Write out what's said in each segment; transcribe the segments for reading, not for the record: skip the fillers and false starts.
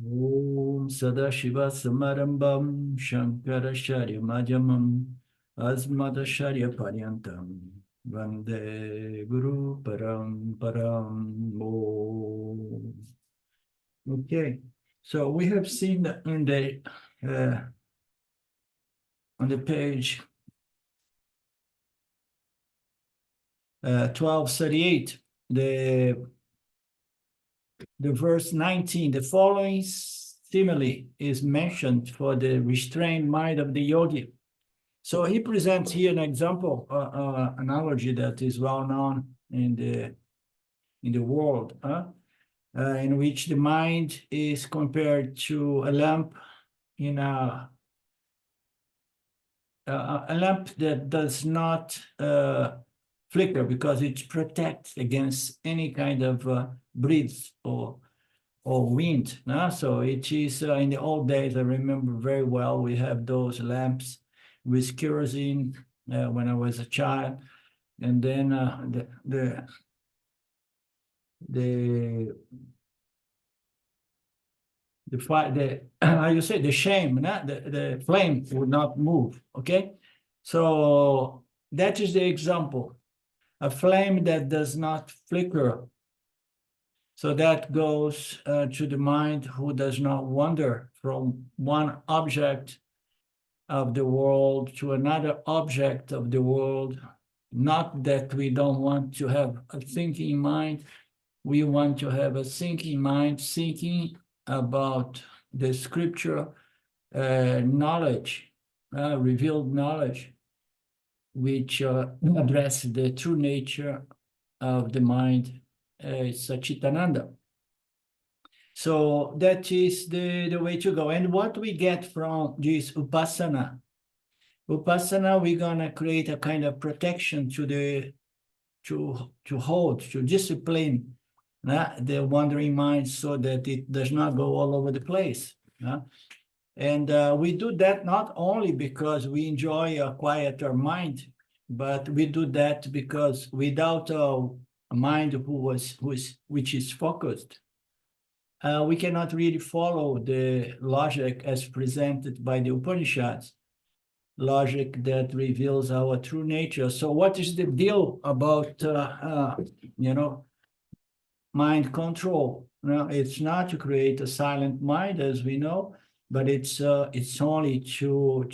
Om Sadashiva Samarambam Shankaracharya Madhyamam Asmadacharya Paryantam Vande Guru Paramparam Om. Okay, so we have seen in the on the page 1238, the verse 19, the following simile is mentioned for the restrained mind of the yogi. So he presents here an example, analogy that is well known in the world, in which the mind is compared to a lamp in a lamp that does not flicker because it protects against any kind of breeze or wind. So it is in the old days, I remember very well, we have those lamps with kerosene when I was a child, and then how you say, the shame, the flame would not move. Okay, so that is the example, a flame that does not flicker. So that goes to the mind who does not wander from one object of the world to another object of the world. Not that we don't want to have a thinking mind. We want to have a thinking mind, thinking about the scripture knowledge, revealed knowledge, which address the true nature of the mind, Satchitananda. So that is the way to go. And what we get from this Upasana, we're gonna create a kind of protection to hold, to discipline the wandering mind so that it does not go all over the place. And we do that not only because we enjoy a quieter mind, but we do that because without a mind which is focused, we cannot really follow the logic as presented by the Upanishads, logic that reveals our true nature. So what is the deal about, mind control? It's not to create a silent mind, as we know, but it's only to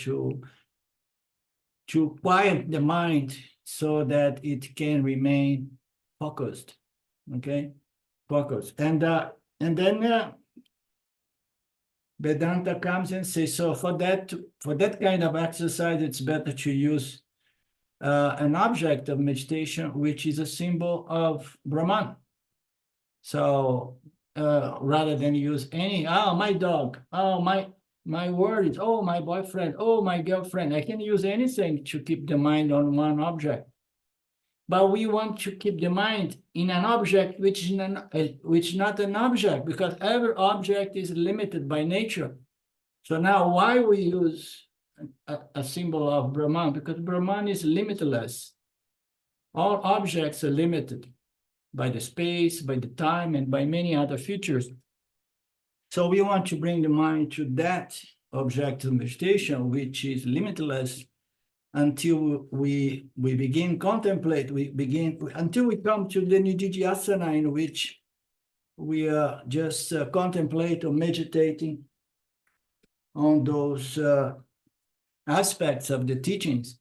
quiet the mind so that it can remain focused. Okay, focused. And then Vedanta comes and says, so for that kind of exercise, it's better to use an object of meditation, which is a symbol of Brahman. So rather than use my dog, my words, my boyfriend, my girlfriend, I can use anything to keep the mind on one object. But we want to keep the mind in an object which is not an object, because every object is limited by nature. So now why we use a symbol of Brahman? Because Brahman is limitless. All objects are limited by the space, by the time, and by many other features. So we want to bring the mind to that objective meditation, which is limitless, until we begin contemplate, until we come to the Nididhyasana, in which we just contemplate or meditating on those aspects of the teachings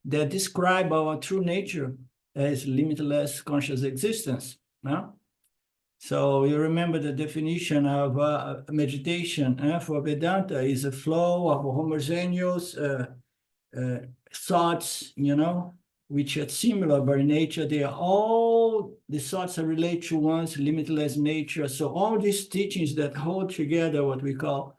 that describe our true nature as limitless conscious existence. So you remember the definition of meditation for Vedanta is a flow of homogeneous thoughts, which are similar by nature. They are all, the thoughts are related to one's limitless nature. So all these teachings that hold together what we call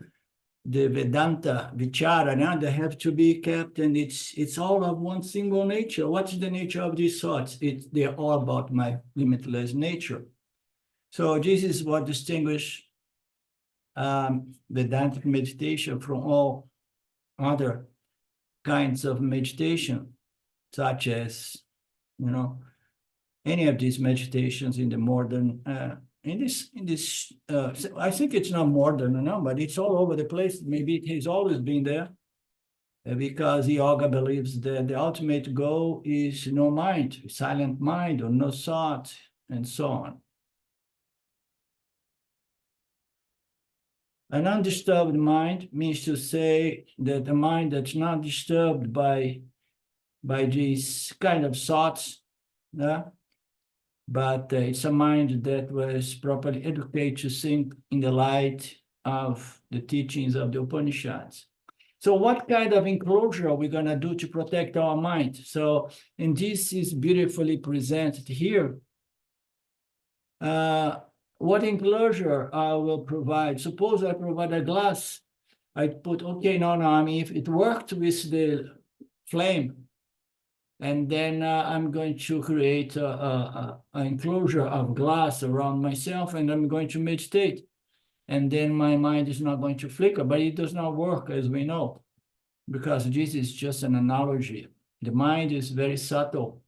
the Vedanta Vichara, they have to be kept, and it's all of one single nature. What is the nature of these thoughts? They're all about my limitless nature. So this is what distinguishes Vedantic meditation from all other kinds of meditation, such as, any of these meditations in the modern in this, I think it's not modern, no, but it's all over the place. Maybe it has always been there, because yoga believes that the ultimate goal is no mind, silent mind, or no thought, and so on. An undisturbed mind means to say that the mind that's not disturbed by these kind of thoughts, but it's a mind that was properly educated to think in the light of the teachings of the Upanishads. So what kind of enclosure are we going to do to protect our mind? So, and this is beautifully presented here. What enclosure I will provide? Suppose I provide a glass. I put, okay, no, I mean, if it worked with the flame, and then I'm going to create an enclosure of glass around myself, and I'm going to meditate. And then my mind is not going to flicker, but it does not work, as we know, because this is just an analogy. The mind is very subtle.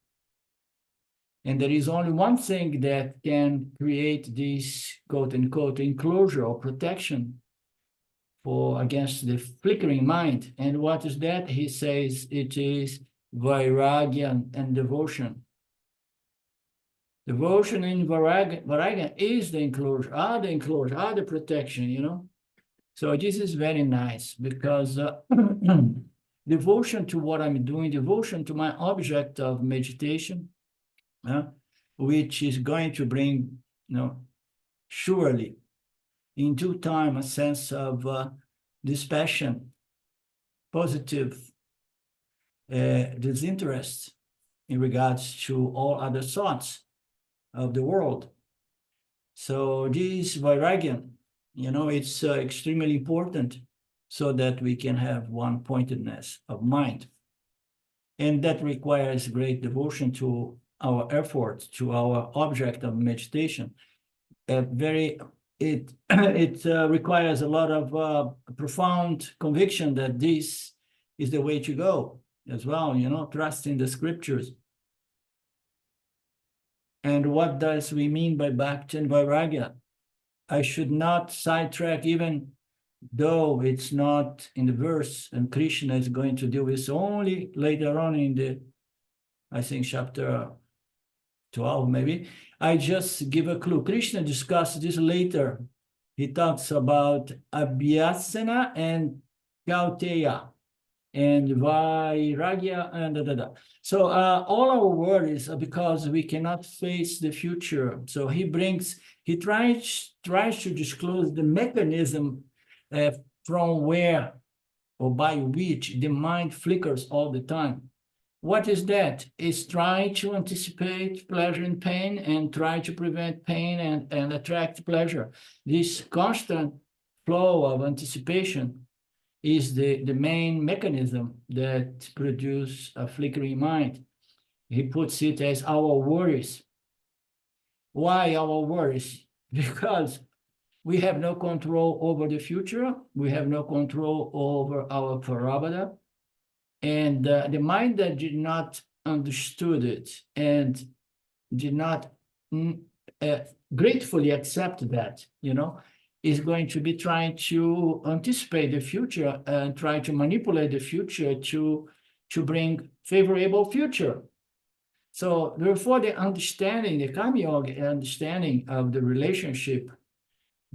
And there is only one thing that can create this quote unquote enclosure or protection against the flickering mind. And what is that? He says it is vairagya and devotion. Devotion and vairagya is the enclosure, are the protection, you know. So this is very nice, because devotion to what I'm doing, devotion to my object of meditation, which is going to bring, surely in due time, a sense of dispassion, positive disinterest in regards to all other thoughts of the world. So this vairagya, it's extremely important, so that we can have one-pointedness of mind. And that requires great devotion to our effort, to our object of meditation. It requires a lot of profound conviction that this is the way to go as well, trust in the scriptures. And what does we mean by bhakti and vairagya? I should not sidetrack, even though it's not in the verse, and Krishna is going to deal with only later on in the, I think, chapter 12, maybe. I just give a clue. Krishna discussed this later. He talks about abhyasana and kauteya and vairagya and So all our worries are because we cannot face the future. So he tries to disclose the mechanism from where or by which the mind flickers all the time. What is that? It's trying to anticipate pleasure and pain, and try to prevent pain and attract pleasure. This constant flow of anticipation is the main mechanism that produces a flickering mind. He puts it as our worries. Why our worries? Because we have no control over the future. We have no control over our prarabdha. And the mind that did not understood it and did not gratefully accept that, is going to be trying to anticipate the future and try to manipulate the future to bring favorable future. So therefore, the Karma Yoga understanding of the relationship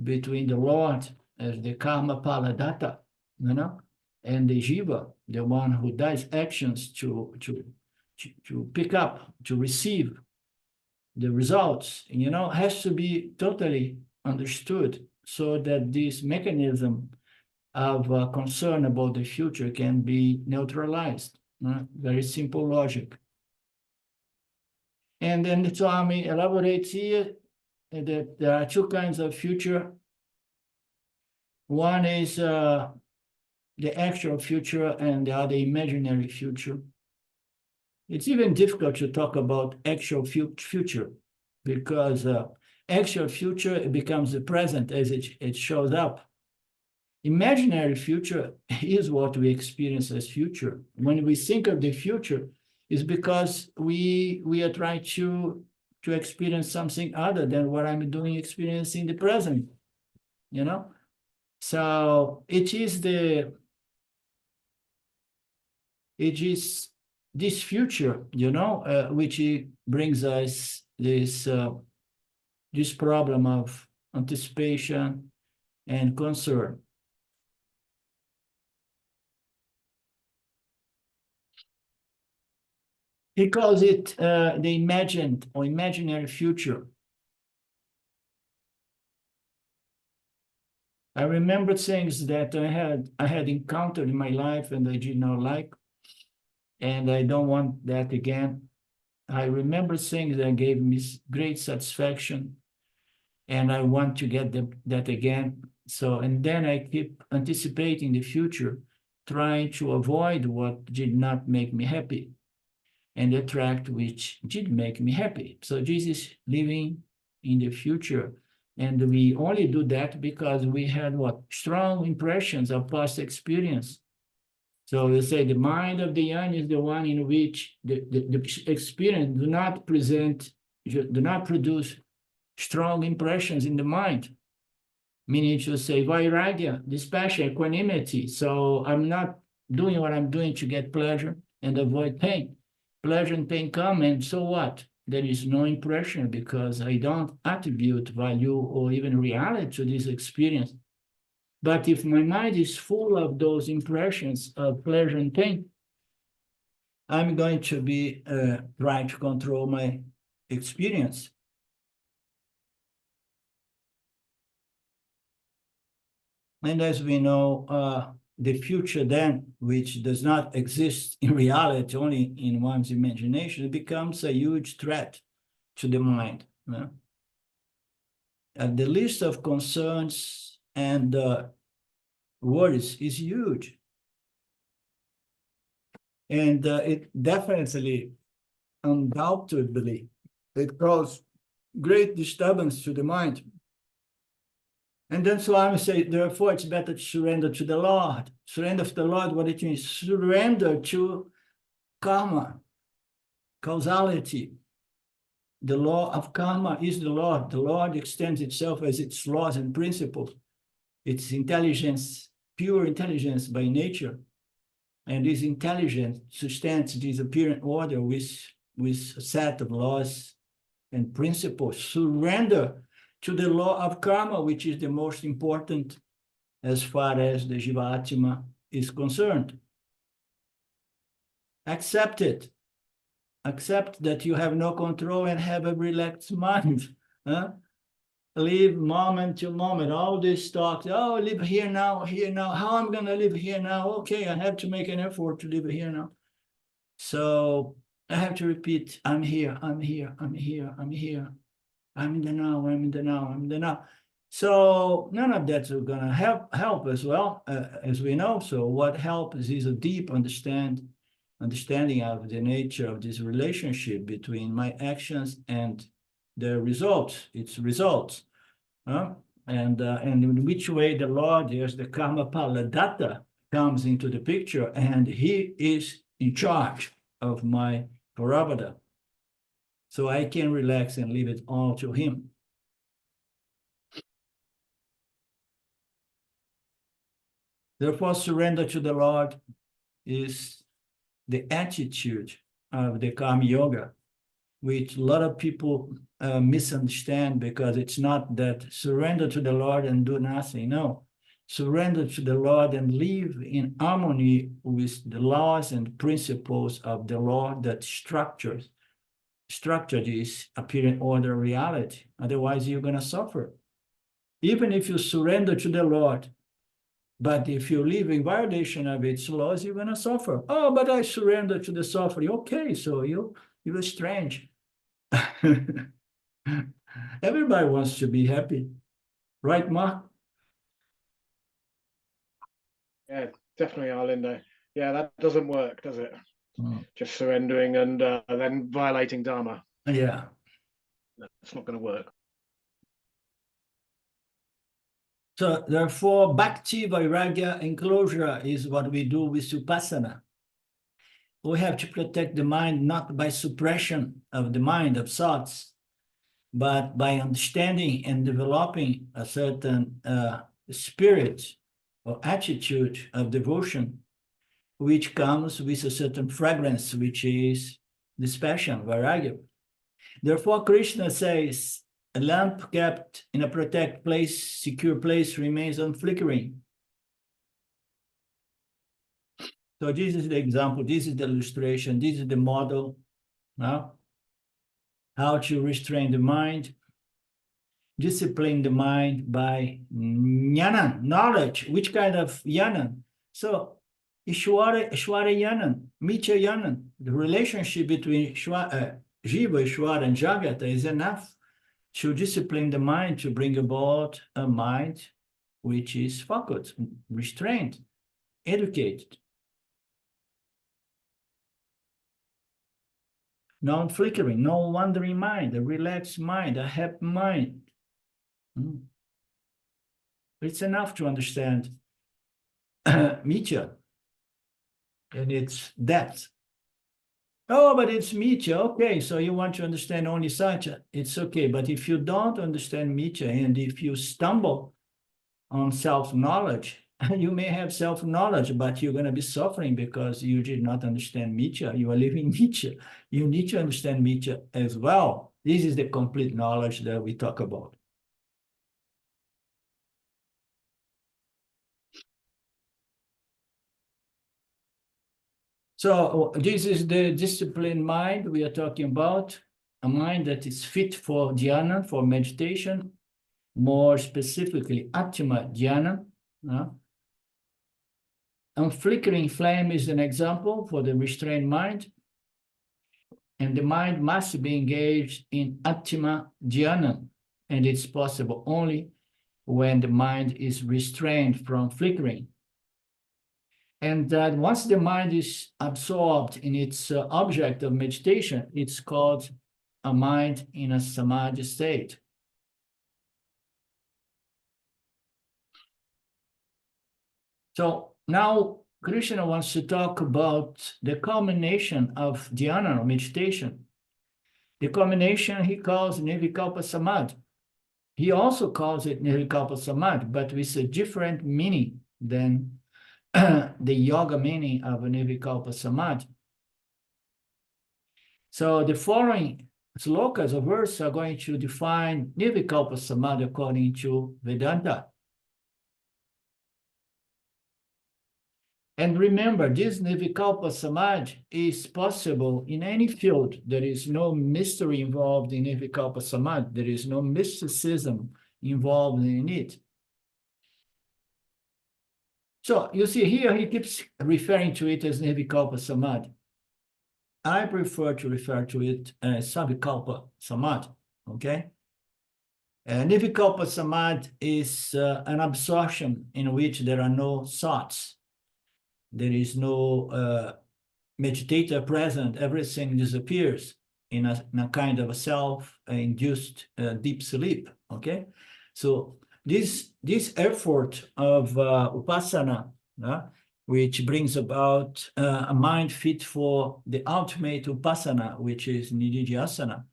between the Lord as the Karma Paladatta, and the Jiva, the one who does actions to pick up, to receive the results, has to be totally understood, so that this mechanism of concern about the future can be neutralized. Very simple logic. And then Swami elaborates here that there are two kinds of future. One is the actual future, and the other imaginary future. It's even difficult to talk about actual future, because actual future becomes the present as it shows up. Imaginary future is what we experience as future. When we think of the future, it's because we are trying to to experience something other than what I'm doing, experiencing the present, you know? So it is this future, you know, which brings us this problem of anticipation and concern. He calls it the imagined or imaginary future. I remember things that I had encountered in my life and I did not like, and I don't want that again. I remember things that gave me great satisfaction, and I want to get that again. So, and then I keep anticipating the future, trying to avoid what did not make me happy and attract which did make me happy. So this is living in the future. And we only do that because we had what? Strong impressions of past experience. So you say the mind of the young is the one in which the experience do not produce strong impressions in the mind. Meaning to say vairagya, dispassion, equanimity. So I'm not doing what I'm doing to get pleasure and avoid pain. Pleasure and pain come, and so what? There is no impression because I don't attribute value or even reality to this experience. But if my mind is full of those impressions of pleasure and pain, I'm going to be trying to control my experience. And as we know, the future then, which does not exist in reality, only in one's imagination, it becomes a huge threat to the mind. And the list of concerns and worries is huge. And it definitely, undoubtedly, it causes great disturbance to the mind. And then so I say, therefore, it's better to surrender to the Lord. Surrender to the Lord, what it means? Surrender to karma, causality. The law of karma is the Lord. The Lord extends itself as its laws and principles. It's intelligence, pure intelligence by nature. And this intelligence sustains this apparent order with a set of laws and principles. Surrender to the law of karma, which is the most important as far as the Jiva Ātma is concerned. Accept it. Accept that you have no control and have a relaxed mind. Live moment to moment. All this talk, oh, live here now, how I'm going to live here now? Okay, I have to make an effort to live here now. So I have to repeat, I'm here, I'm here, I'm here, I'm here. I'm in the now, I'm in the now, I'm in the now. So none of that's going to help as well, as we know. So what helps is a deep understanding of the nature of this relationship between my actions and the results, its results. And in which way the Lord, there's the karma paladatta, comes into the picture, and he is in charge of my prarabdha. So I can relax and leave it all to him. Therefore, surrender to the Lord is the attitude of the karma yoga, which a lot of people misunderstand, because it's not that surrender to the Lord and do nothing. No, surrender to the Lord and live in harmony with the laws and principles of the law that structure this apparent order reality. Otherwise, you're going to suffer. Even if you surrender to the Lord, but if you live in violation of its laws, you're going to suffer. Oh, but I surrender to the suffering. Okay, so you're strange. Everybody wants to be happy, right, Mark? Yeah, definitely, Arlindo. Yeah, that doesn't work, does it? Just surrendering and then violating Dharma. Yeah. That's not going to work. So therefore, bhakti, vairagya, enclosure is what we do with Vipassana. We have to protect the mind not by suppression of the mind, of thoughts, but by understanding and developing a certain spirit or attitude of devotion, which comes with a certain fragrance, which is dispassion, vairagya. Therefore, Krishna says, a lamp kept in a protected place, secure place, remains unflickering. So this is the example, this is the illustration, this is the model, how to restrain the mind, discipline the mind by jnana, knowledge. Which kind of jnana? So Ishwara jnana, Mitya jnana, the relationship between Jiva, Ishwara, and Jagata is enough to discipline the mind, to bring about a mind which is focused, restrained, educated, non-flickering, no wandering mind, a relaxed mind, a happy mind. It's enough to understand Mitya and its depth. Oh, but it's Mitya. Okay, so you want to understand only Satya. It's okay. But if you don't understand Mitya, and if you stumble on self-knowledge, you may have self-knowledge, but you're going to be suffering because you did not understand Mitya. You are living Mitya. You need to understand Mitya as well. This is the complete knowledge that we talk about. So this is the disciplined mind we are talking about, a mind that is fit for dhyana, for meditation, more specifically Ātma dhyana. Unflickering flame is an example for the restrained mind, and the mind must be engaged in Ātma dhyana, and it's possible only when the mind is restrained from flickering. And that once the mind is absorbed in its object of meditation, it's called a mind in a Samadhi state. So now Krishna wants to talk about the culmination of dhyana, or meditation. The culmination he calls Nirvikalpa Samadhi. He also calls it Nirvikalpa Samadhi, but with a different meaning than the yoga meaning of a Nirvikalpa Samadhi. So the following slokas or verses are going to define Nirvikalpa Samadhi according to Vedanta. And remember, this Nirvikalpa Samadhi is possible in any field. There is no mystery involved in Nirvikalpa Samadhi. There is no mysticism involved in it. So you see here, he keeps referring to it as Nirvikalpa Samadhi. I prefer to refer to it as Savikalpa Samadhi, okay? Nirvikalpa Samadhi is an absorption in which there are no thoughts. There is no meditator present. Everything disappears in a kind of a self-induced deep sleep, okay? So this effort of upasana, which brings about a mind fit for the ultimate upasana, which is nididhyasana,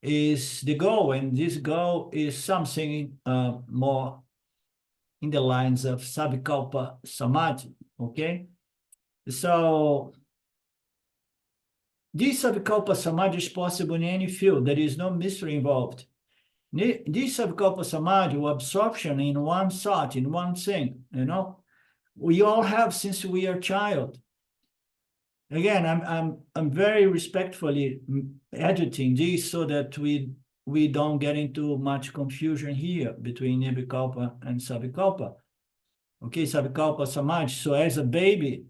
is the goal. And this goal is something more in the lines of Savikalpa Samadhi, okay? So this Savikalpa Samadhi is possible in any field. There is no mystery involved. This Savikalpa Samadhi, or absorption in one thought, in one thing, we all have since we are child. Again, I'm very respectfully editing this so that we don't get into much confusion here between Nirvikalpa and Savikalpa. Okay, Savikalpa Samadhi. So as a baby,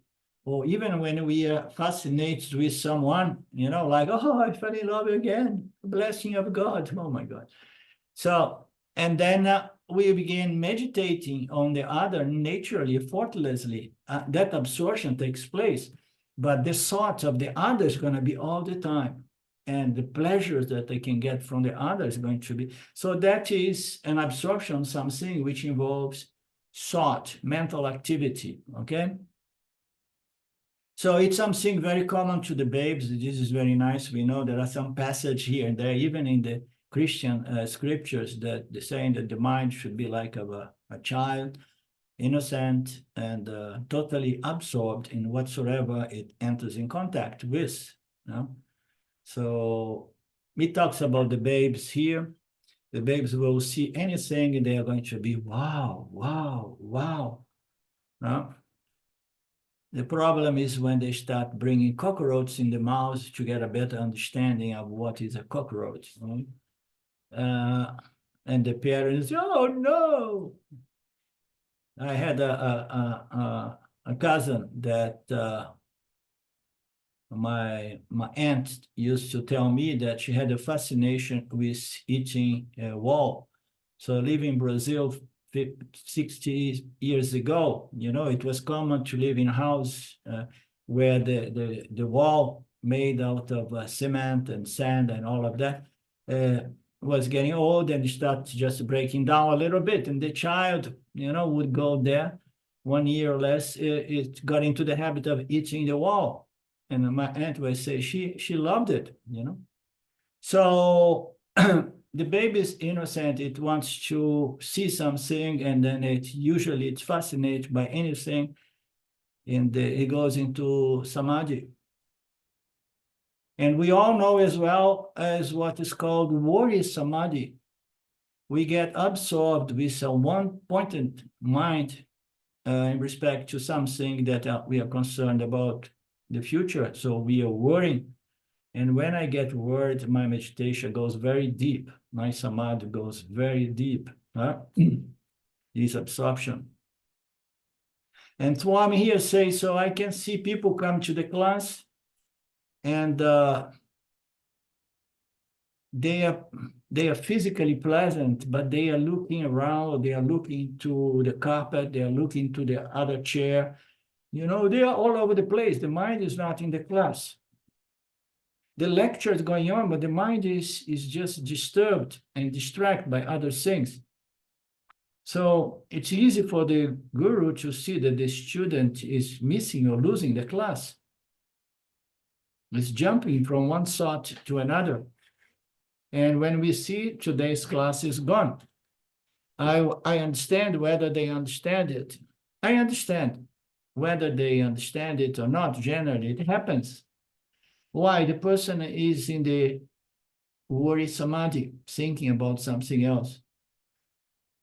or even when we are fascinated with someone, like, oh, I fell in love again, blessing of God, oh my God. So, and then we begin meditating on the other naturally, effortlessly. That absorption takes place, but the thought of the other is going to be all the time. And the pleasures that they can get from the other is going to be. So that is an absorption, something which involves thought, mental activity, okay? So it's something very common to the babes. This is very nice. We know there are some passages here and there, even in the Christian scriptures that they're saying that the mind should be like of a child, innocent and totally absorbed in whatsoever it enters in contact with. You know? So he talks about the babes here. The babes will see anything and they are going to be, wow, wow, wow. No? The problem is when they start bringing cockroaches in the mouth to get a better understanding of what is a cockroach. Right? And the parents, oh no. I had a cousin that my aunt used to tell me that she had a fascination with eating wall. So living in Brazil 60 years ago, you know, it was common to live in a house where the wall made out of cement and sand and all of that was getting old and start just breaking down a little bit. And the child, you know, would go there 1 year or less, it got into the habit of eating the wall. And my aunt would say she loved it, you know. So the baby is innocent. It wants to see something, and then it's fascinated by anything, and it goes into Samadhi. And we all know as well as what is called worry Samadhi. We get absorbed with a one-pointed mind in respect to something that we are concerned about the future. So we are worrying. And when I get worried, my meditation goes very deep. My Samadhi goes very deep. This absorption. And Swami here says, so I can see people come to the class and they are physically pleasant, but they are looking around, they are looking to the carpet, they are looking to the other chair. You know, they are all over the place. The mind is not in the class. The lecture is going on, but the mind is just disturbed and distracted by other things. So it's easy for the guru to see that the student is missing or losing the class. It's jumping from one thought to another. And when we see today's class is gone, I understand whether they understand it. I understand whether they understand it or not. Generally, it happens. Why? The person is in the worry samadhi, thinking about something else.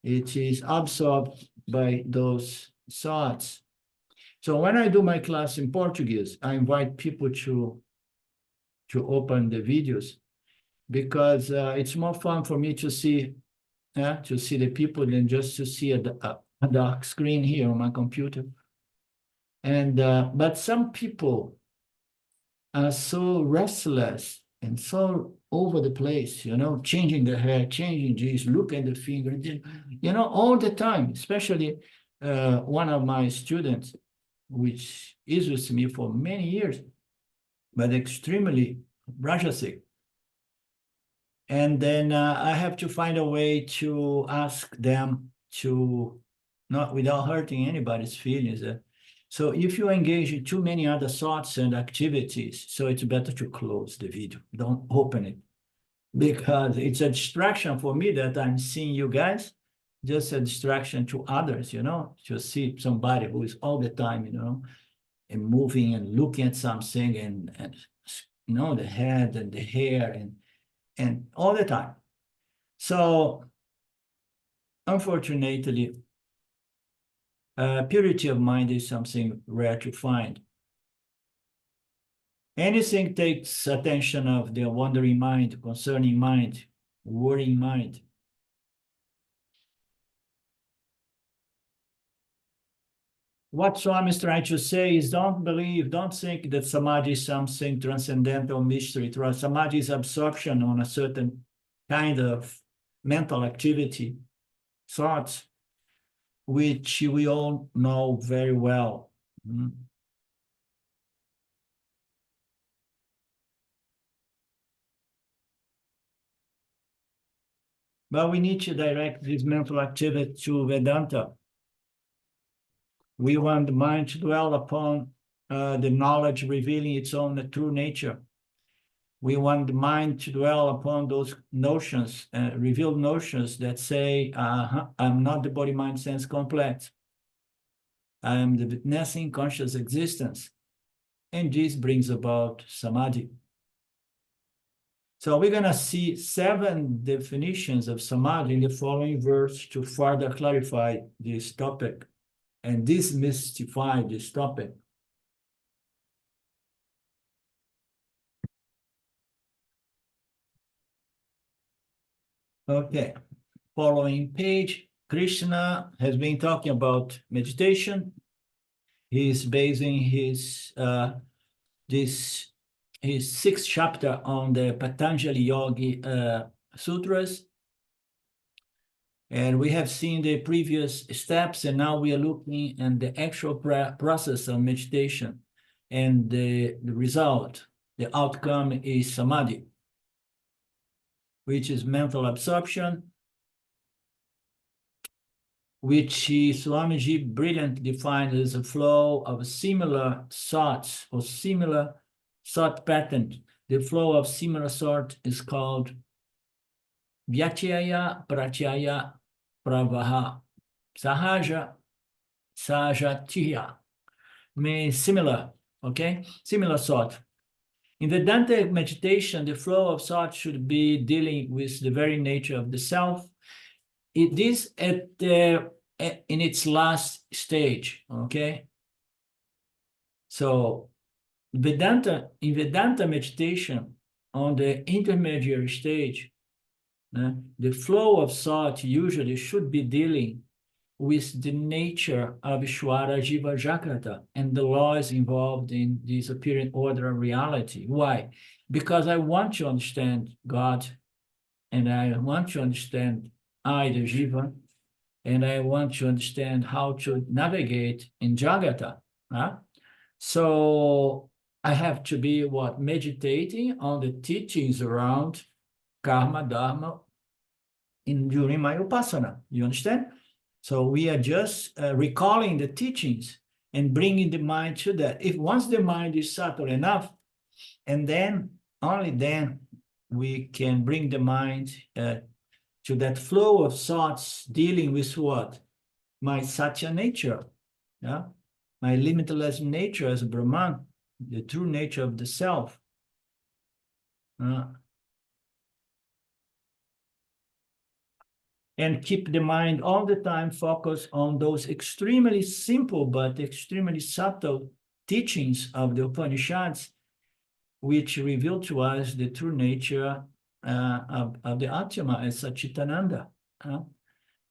It is absorbed by those thoughts. So when I do my class in Portuguese, I invite people to open the videos because it's more fun for me to see the people than just to see a dark screen here on my computer. And but some people are so restless and so over the place, you know, changing their hair, changing this, look at the finger, you know, all the time, especially one of my students, which is with me for many years, but extremely rajasic. And then I have to find a way to ask them to, not without hurting anybody's feelings. So if you engage in too many other thoughts and activities, so it's better to close the video. Don't open it because it's a distraction for me that I'm seeing you guys, just a distraction to others, you know, to see somebody who is all the time, you know, and moving and looking at something and you know, the head and the hair and all the time. So unfortunately, purity of mind is something rare to find. Anything takes attention of the wandering mind, concerning mind, worrying mind. What Swami is trying to say is don't think that Samadhi is something transcendental mystery. Samadhi is absorption on a certain kind of mental activity, thoughts, which we all know very well. But we need to direct this mental activity to Vedanta. We want the mind to dwell upon the knowledge revealing its own true nature. We want the mind to dwell upon those notions, revealed notions that say, I'm not the body-mind-sense complex. I am the witnessing conscious existence. And this brings about Samadhi. So we're going to see 7 definitions of Samadhi in the following verse to further clarify this topic and demystify this topic. Okay, following page, Krishna has been talking about meditation. He's basing his 6th chapter on the Patanjali Yogi Sutras. And we have seen the previous steps, and now we are looking at the actual process of meditation. And the result, the outcome is Samadhi, which is mental absorption, which Swamiji brilliantly defined as a flow of similar thoughts or similar thought pattern. The flow of similar thought is called Vyachaya Pratyaya Pravaha. Sahaja Sahajatiya means similar, okay? Similar thought. In the Dante meditation, the flow of thought should be dealing with the very nature of the self. It is in its last stage, okay? So in Vedanta meditation, on the intermediary stage, the flow of thought usually should be dealing with the nature of Ishvara Jiva Jagrata and the laws involved in this apparent order of reality. Why? Because I want to understand God, and I want to understand I, the Jiva, and I want to understand how to navigate in Jagrata. So I have to be meditating on the teachings around karma, dharma, during my upasana. You understand? So we are just recalling the teachings and bringing the mind to that. If once the mind is subtle enough, and then only then we can bring the mind to that flow of thoughts dealing with what? My Satya nature, yeah? My limitless nature as Brahman, the true nature of the self. And keep the mind all the time focused on those extremely simple but extremely subtle teachings of the Upanishads, which reveal to us the true nature of the Ātma as Satchitananda.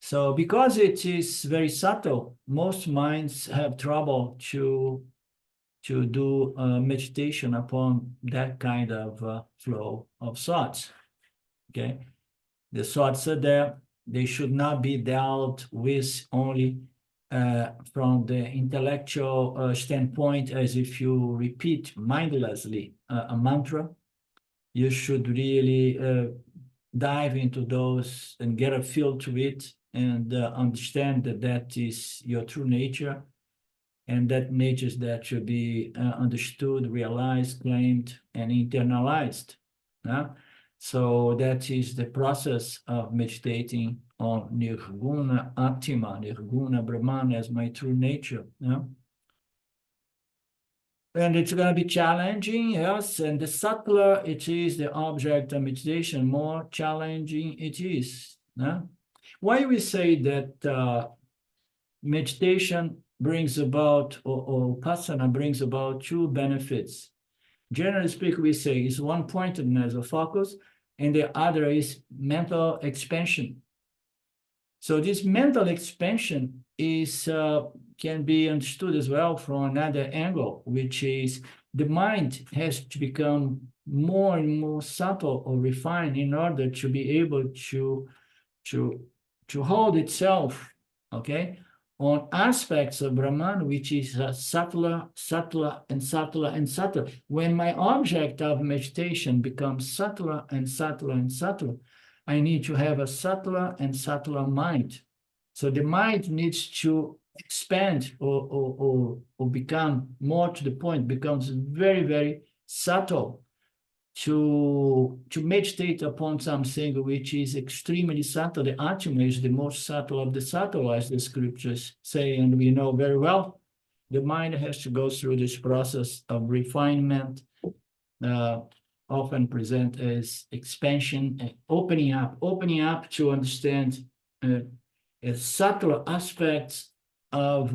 So because it is very subtle, most minds have trouble to do meditation upon that kind of flow of thoughts, okay? The thoughts are there. They should not be dealt with only from the intellectual standpoint, as if you repeat mindlessly a mantra. You should really dive into those and get a feel to it and understand that that is your true nature, and that nature is that should be understood, realized, claimed, and internalized. So that is the process of meditating on Nirguna Ātma, Nirguna Brahman as my true nature. And it's going to be challenging, yes, and the subtler it is, the object of meditation, more challenging it is. Why we say that meditation brings about, or Upasana brings about 2 benefits. Generally speaking, we say is one-pointedness of focus, and the other is mental expansion. So this mental expansion is can be understood as well from another angle, which is the mind has to become more and more subtle or refined in order to be able to hold itself, okay, on aspects of Brahman, which is subtler, subtler, and subtler, and subtler. When my object of meditation becomes subtler and subtler and subtler, I need to have a subtler and subtler mind. So the mind needs to expand or become more to the point, becomes very, very subtle. to meditate upon something which is extremely subtle. The Ātma is the most subtle of the subtle, as the scriptures say, and we know very well. The mind has to go through this process of refinement, often present as expansion, opening up to understand subtle aspects of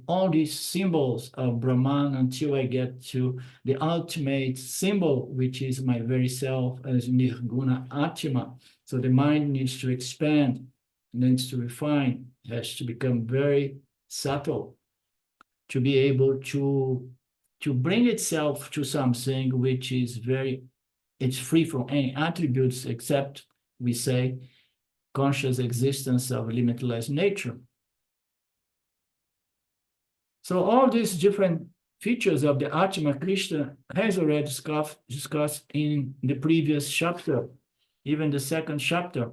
all these symbols of Brahman until I get to the ultimate symbol, which is my very self as Nirguna Ātma. So the mind needs to expand, needs to refine, has to become very subtle to be able to bring itself to something which is it's free from any attributes except, we say, conscious existence of limitless nature. So all these different features of the Ātma, Krishna has already discussed in the previous chapter, even the second chapter,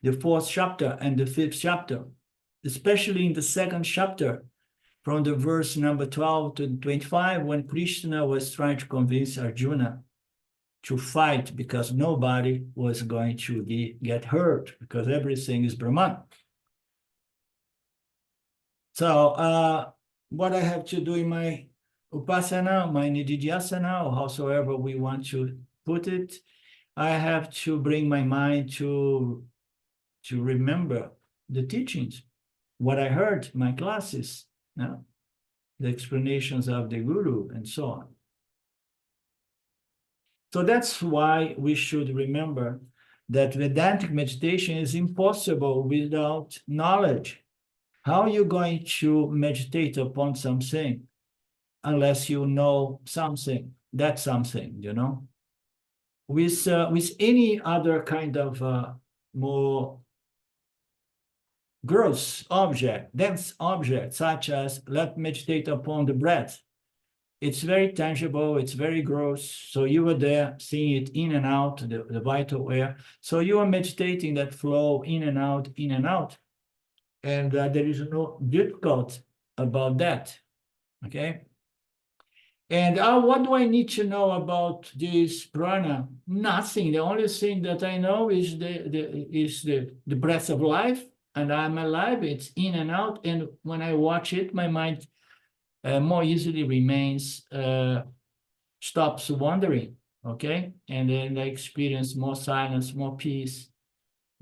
the fourth chapter, and the fifth chapter, especially in the second chapter, from the verse number 12 to 25, when Krishna was trying to convince Arjuna to fight because nobody was going to get hurt because everything is Brahman. So what I have to do in my upasana, my nididhyasana, or howsoever we want to put it, I have to bring my mind to remember the teachings, what I heard in my classes, the explanations of the Guru, and so on. So that's why we should remember that Vedantic meditation is impossible without knowledge. How are you going to meditate upon something unless you know something, that's something, you know? With any other kind of more gross object, dense object, such as let's meditate upon the breath. It's very tangible, it's very gross. So you were there seeing it in and out, the vital air. So you are meditating that flow in and out, in and out. And there is no difficult about that, okay? And what do I need to know about this prana? Nothing. The only thing that I know is the breath of life, and I'm alive. It's in and out. And when I watch it, my mind more easily remains, stops wandering, okay? And then I experience more silence, more peace,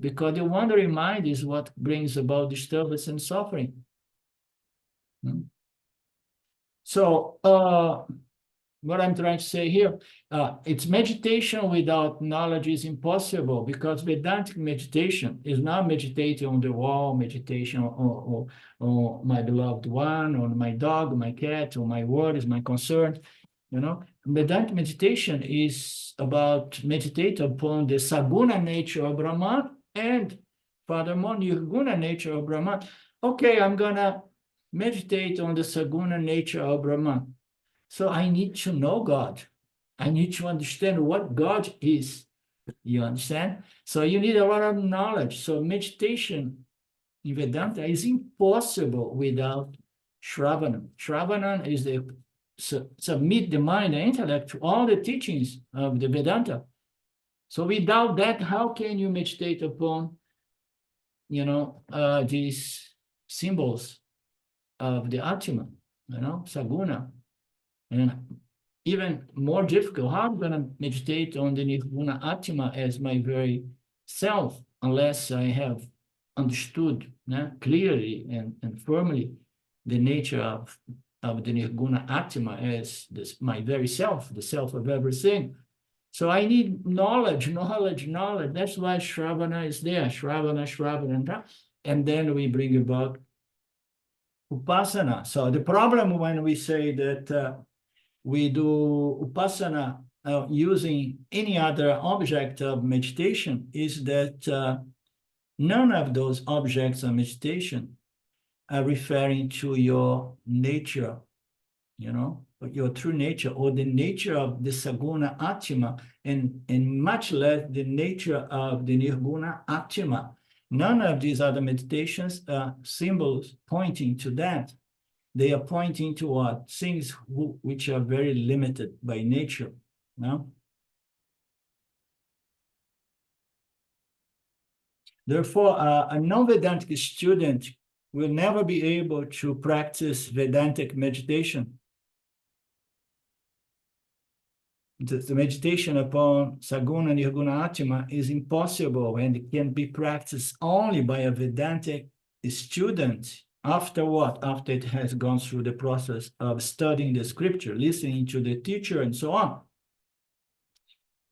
because the wandering mind is what brings about disturbance and suffering. So what I'm trying to say here, it's meditation without knowledge is impossible, because Vedantic meditation is not meditating on the wall, meditation on my beloved one, on my dog, my cat, on my worries, my concern, you know. Vedantic meditation is about meditate upon the Saguna nature of Brahman and furthermore, Nirguna nature of Brahman. Okay, I'm gonna meditate on the Saguna nature of Brahman. So I need to know God. I need to understand what God is. You understand? So you need a lot of knowledge. So meditation in Vedanta is impossible without Shravana. Shravana is the submit the mind and intellect to all the teachings of the Vedanta. So without that, how can you meditate upon, you know, these symbols of the Ātma, you know, Saguna? And even more difficult, how I'm going to meditate on the Nirguna Ātma as my very self, unless I have understood clearly and firmly the nature of the Nirguna Ātma as my very self, the self of everything. So I need knowledge. That's why Shravana is there, Shravana. And then we bring about Upasana. So the problem when we say that we do Upasana using any other object of meditation is that none of those objects of meditation are referring to your nature, you know, your true nature or the nature of the Saguna Ātma, and much less the nature of the Nirguna Ātma. None of these other meditations are symbols pointing to that. They are pointing to what? Things which are very limited by nature. No? Therefore, a non-Vedantic student will never be able to practice Vedantic meditation. The meditation upon Saguna Nirguna Atma is impossible and it can be practiced only by a Vedantic student. After what? After it has gone through the process of studying the scripture, listening to the teacher, and so on.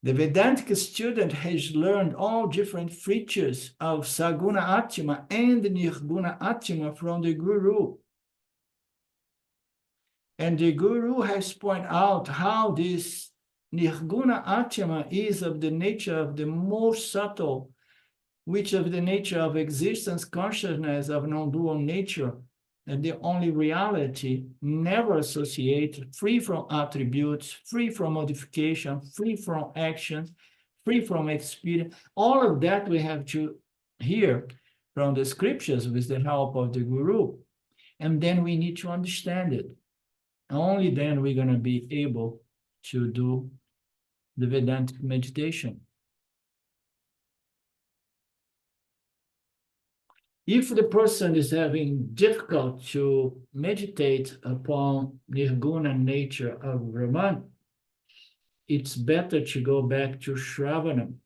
The Vedantic student has learned all different features of Saguna Atma and Nirguna Atma from the Guru. And the Guru has pointed out how this Nirguna Atma is of the nature of the most subtle, which of the nature of existence, consciousness, of non-dual nature, and the only reality, never associated, free from attributes, free from modification, free from actions, free from experience. All of that we have to hear from the scriptures with the help of the Guru. And then we need to understand it. Only then we're going to be able to do the Vedantic meditation. If the person is having difficult to meditate upon Nirguna nature of Brahman, it's better to go back to Shravanam.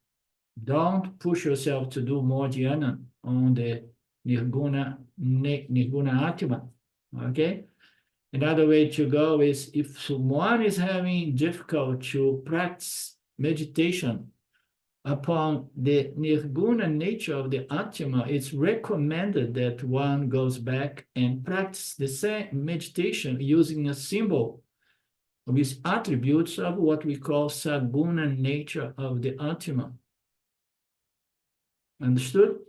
Don't push yourself to do more dhyana on the Nirguna Atma, okay? Another way to go is if someone is having difficult to practice meditation upon the Nirguna nature of the Atma, it's recommended that one goes back and practice the same meditation using a symbol with attributes of what we call Saguna nature of the Atma. Understood?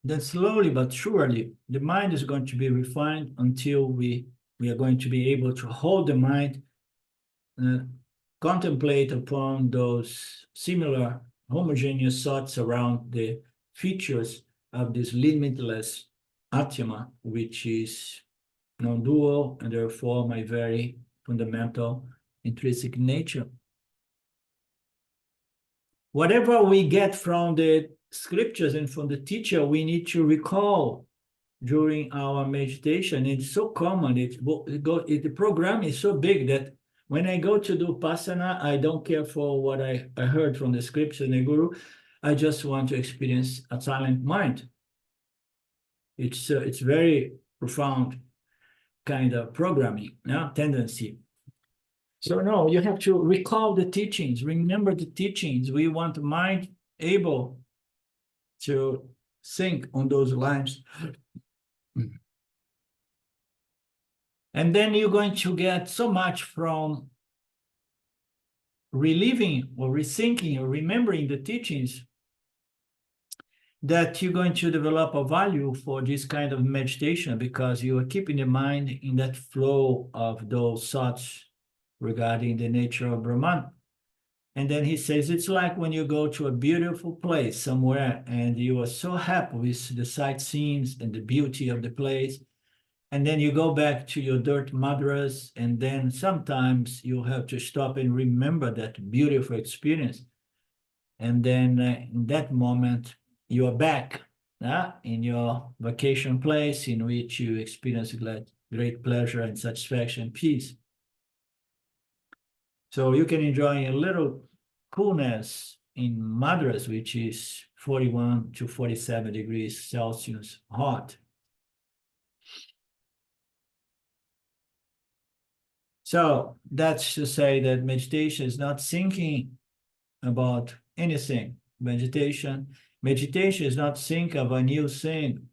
Then slowly but surely, the mind is going to be refined until we are going to be able to hold the mind, contemplate upon those similar homogeneous thoughts around the features of this limitless Atma, which is non-dual and therefore my very fundamental intrinsic nature. Whatever we get from the scriptures and from the teacher, we need to recall during our meditation. It's so common. The program is so big that when I go to do Pasana, I don't care for what I heard from the scripture and the Guru. I just want to experience a silent mind. It's very profound kind of programming, tendency. So no, you have to recall the teachings, remember the teachings. We want the mind able to think on those lines. And then you're going to get so much from reliving or rethinking or remembering the teachings that you're going to develop a value for this kind of meditation because you are keeping the mind in that flow of those thoughts regarding the nature of Brahman. And then he says, it's like when you go to a beautiful place somewhere and you are so happy with the sightseeing and the beauty of the place. And then you go back to your dirt madras, and then sometimes you have to stop and remember that beautiful experience. And then in that moment, you are back in your vacation place in which you experience great pleasure and satisfaction, peace. So you can enjoy a little coolness in Madras, which is 41 to 47 degrees Celsius hot. So that's to say that meditation is not thinking about anything. Meditation is not think of a new thing,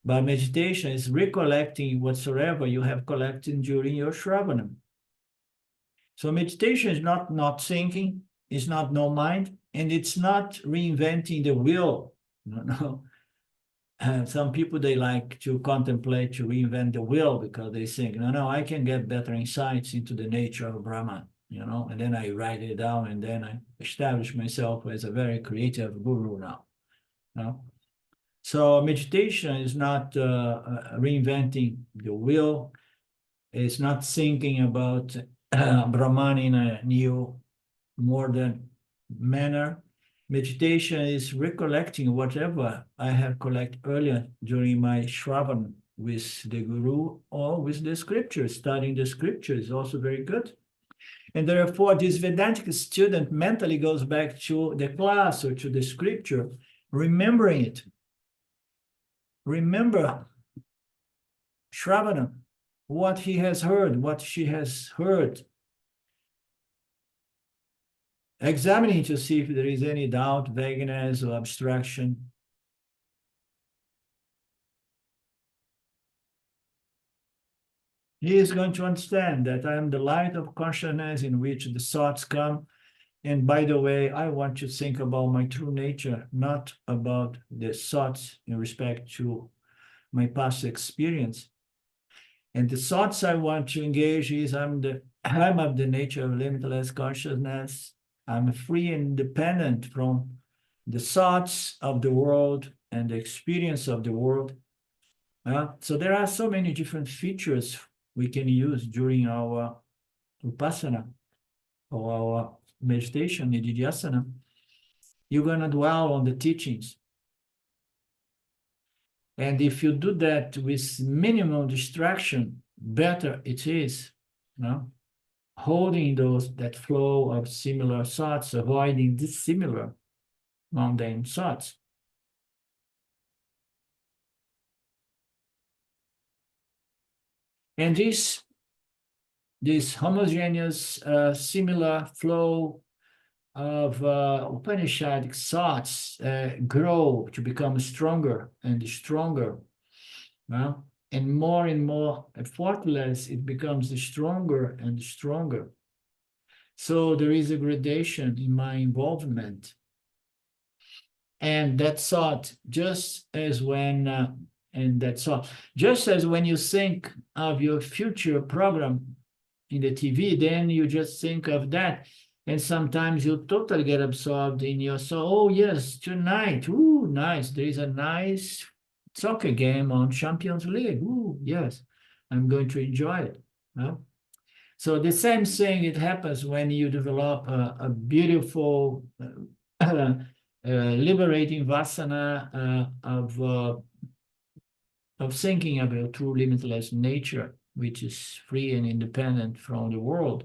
but meditation is recollecting whatsoever you have collected during your Shravanam. So meditation is not thinking, it's not no mind, and it's not reinventing the wheel. No. Some people, they like to contemplate, to reinvent the wheel because they think, no, I can get better insights into the nature of Brahman, and then I write it down and then I establish myself as a very creative guru now. No? So meditation is not reinventing the wheel. It's not thinking about Brahman in a new, modern manner. Meditation is recollecting whatever I have collected earlier during my Shravan with the Guru or with the scriptures. Studying the scriptures is also very good. And therefore, this Vedantic student mentally goes back to the class or to the scripture, remembering it. Remember Shravana, what he has heard, what she has heard. Examining to see if there is any doubt, vagueness, or abstraction. He is going to understand that I am the light of consciousness in which the thoughts come. And by the way, I want to think about my true nature, not about the thoughts in respect to my past experience. And the thoughts I want to engage is I'm of the nature of limitless consciousness. I'm free and independent from the thoughts of the world and the experience of the world. So there are so many different features we can use during our Vipassana or our meditation, Nididhyasana. You're going to dwell on the teachings. And if you do that with minimal distraction, better it is. No? Holding that flow of similar thoughts, avoiding dissimilar mundane thoughts. And this homogeneous, similar flow of Upanishadic thoughts grow to become stronger and stronger. And more effortless, it becomes stronger and stronger. So there is a gradation in my involvement. And that thought, just as when you think of your future program in the TV, then you just think of that. And sometimes you totally get absorbed in your soul. Oh, yes, tonight. Ooh, nice. There is a nice soccer game on Champions League. Ooh, yes, I'm going to enjoy it. No? So the same thing, it happens when you develop a beautiful, liberating vasana of thinking of your true limitless nature, which is free and independent from the world.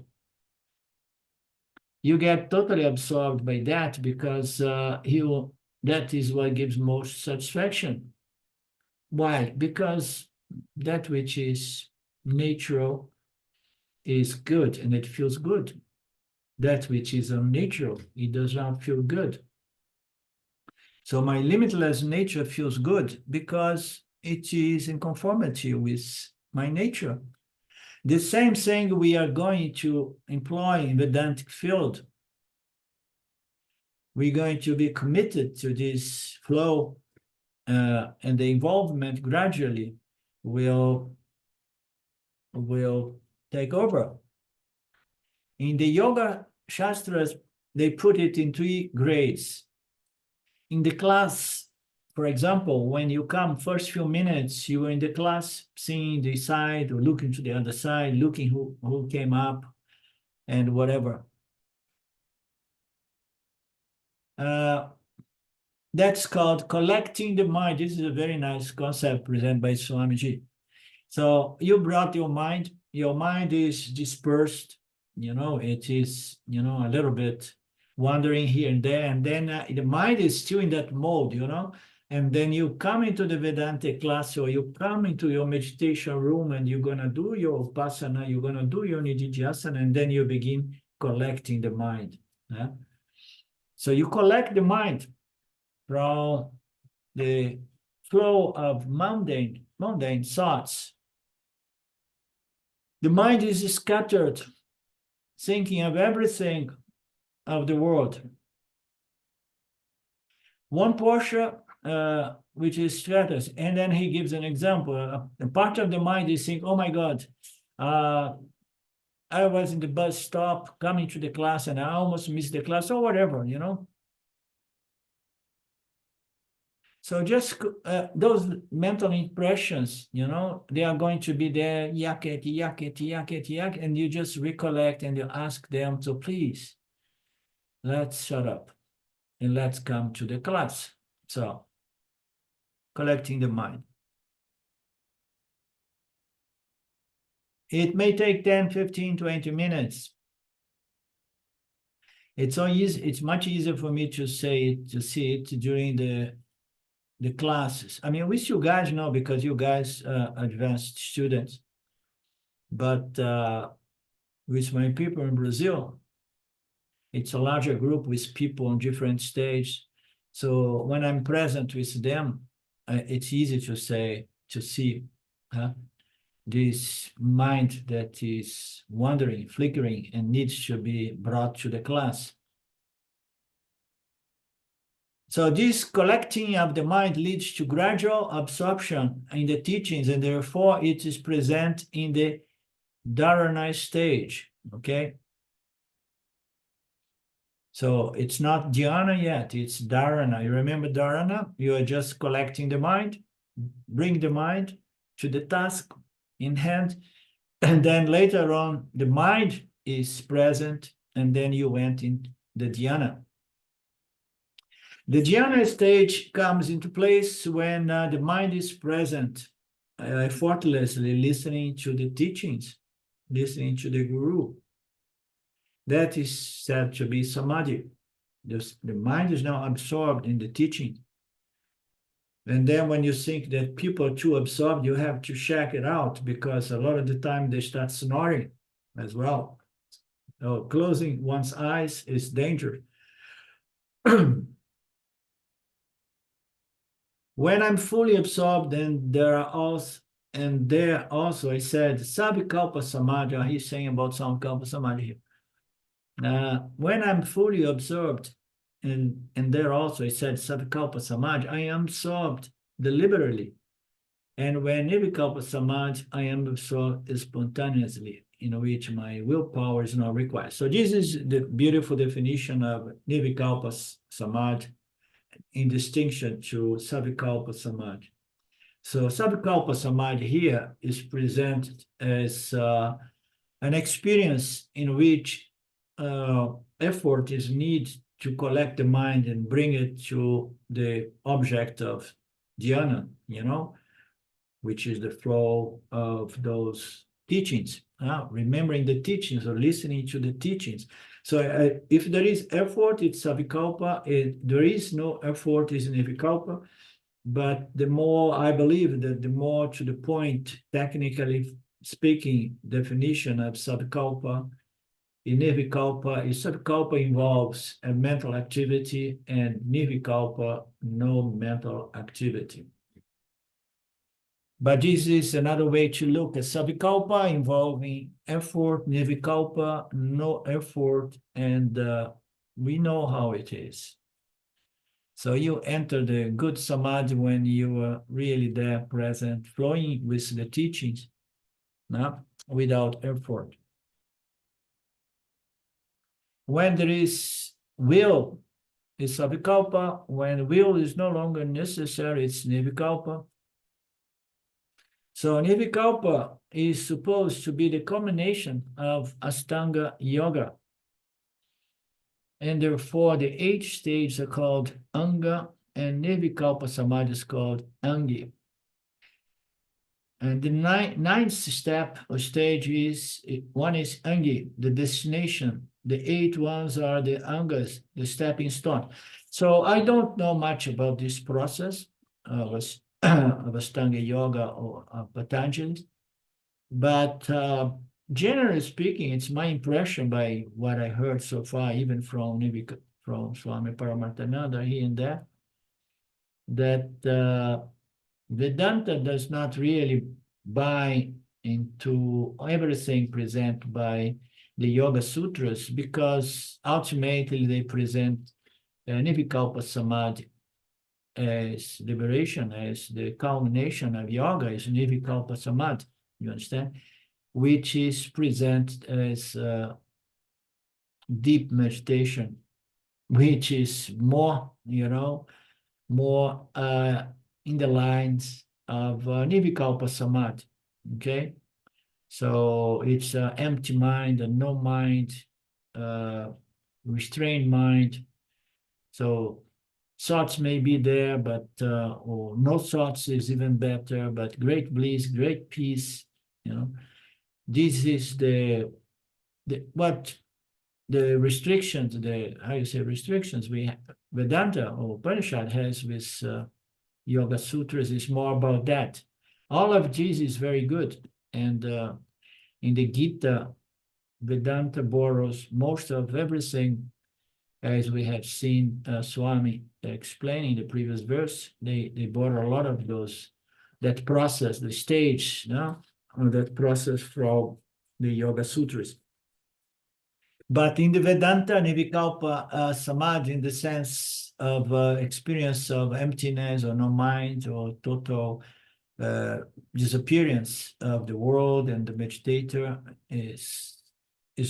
You get totally absorbed by that because that is what gives most satisfaction. Why? Because that which is natural is good and it feels good. That which is unnatural, it does not feel good. So my limitless nature feels good because it is in conformity with my nature. The same thing we are going to employ in Vedantic field. We're going to be committed to this flow, and the involvement gradually will take over. In the Yoga Shastras, they put it in 3 grades. In the class, for example, when you come first few minutes, you are in the class, seeing the side or looking to the other side, looking who came up and whatever. That's called collecting the mind. This is a very nice concept presented by Swamiji. So you brought your mind is dispersed, it is, a little bit wandering here and there, and then the mind is still in that mode, and then you come into the Vedanta class or you come into your meditation room and you're going to do your Vipassana, you're going to do your Nididhyasana, and then you begin collecting the mind. Yeah? So you collect the mind from the flow of mundane thoughts. The mind is scattered, thinking of everything of the world. One portion which is scattered, and then he gives an example. A part of the mind is saying, oh my God, I was in the bus stop coming to the class and I almost missed the class or whatever, So just those mental impressions, you know, they are going to be there, yak it, yak it, yak it, yak, and you just recollect and you ask them to please, let's shut up and let's come to the class. So collecting the mind. It may take 10, 15, 20 minutes. It's so easy, it's much easier for me to say it, to see it during the classes. I mean, which you guys know because you guys advanced students. But with my people in Brazil, it's a larger group with people on different stages. So when I'm present with them, it's easy to say, to see this mind that is wandering, flickering, and needs to be brought to the class. So this collecting of the mind leads to gradual absorption in the teachings, and therefore it is present in the dharana stage, okay? So it's not dhyana yet, it's dharana. You remember dharana? You are just collecting the mind, bring the mind to the task in hand, and then later on the mind is present, and then you went in the dhyana. The dhyana stage comes into place when the mind is present, effortlessly listening to the teachings, listening to the guru. That is said to be samadhi. The mind is now absorbed in the teaching. And then when you think that people are too absorbed, you have to check it out because a lot of the time they start snoring as well. So closing one's eyes is dangerous. When I'm fully absorbed, then there also I said, Savikalpa Samadhi, he's saying about Savikalpa Samadhi here. When I'm fully absorbed, and there also I said, Savikalpa Samadhi, I am absorbed deliberately. And when Nirvikalpa Samadhi, I am absorbed spontaneously, in which my willpower is not required. So this is the beautiful definition of Nirvikalpa Samadhi, in distinction to Savikalpa Samadhi. So Savikalpa Samadhi here is presented as an experience in which effort is needed to collect the mind and bring it to the object of dhyana, you know, which is the flow of those teachings, remembering the teachings or listening to the teachings. So if there is effort, it's savikalpa. If there is no effort, it's nirvikalpa. But the more, I believe that the more to the point, technically speaking, definition of savikalpa, in nirvikalpa, is savikalpa involves a mental activity and nirvikalpa, no mental activity. But this is another way to look at savikalpa involving effort, nirvikalpa, no effort, and we know how it is. So you enter the good samadhi when you are really there, present, flowing with the teachings, without effort. When there is will, it's savikalpa. When will is no longer necessary, it's nirvikalpa. So nirvikalpa is supposed to be the combination of Ashtanga yoga. And therefore the 8 stages are called Anga, and nirvikalpa samadhi is called Angi. And the ninth step or stage is, one is Angi, the destination. The 8 ones are the Angas, the stepping stone. So I don't know much about this process of Ashtanga yoga or Patanjali, but generally speaking, it's my impression by what I heard so far, even from Swami Paramarthananda here and there, that Vedanta does not really buy into everything presented by the Yoga Sutras, because ultimately they present Nirvikalpa Samadhi as liberation, as the culmination of yoga, is Nirvikalpa Samadhi, you understand? Which is presented as deep meditation, which is more, you know, more in the lines of Nirvikalpa Samadhi, okay? So it's an empty mind, a no mind, restrained mind. So thoughts may be there, but or no thoughts is even better, but great bliss, great peace, you know. This is what the restrictions, how you say restrictions, Vedanta or Upanishad has with Yoga Sutras is more about that. All of this is very good. And in the Gita, Vedanta borrows most of everything, as we have seen Swami explaining the previous verse. They borrow a lot of that process, the stage, or that process from the Yoga Sutras. But in the Vedanta, Nirvikalpa Samadhi, in the sense of experience of emptiness or no mind or total disappearance of the world and the meditator is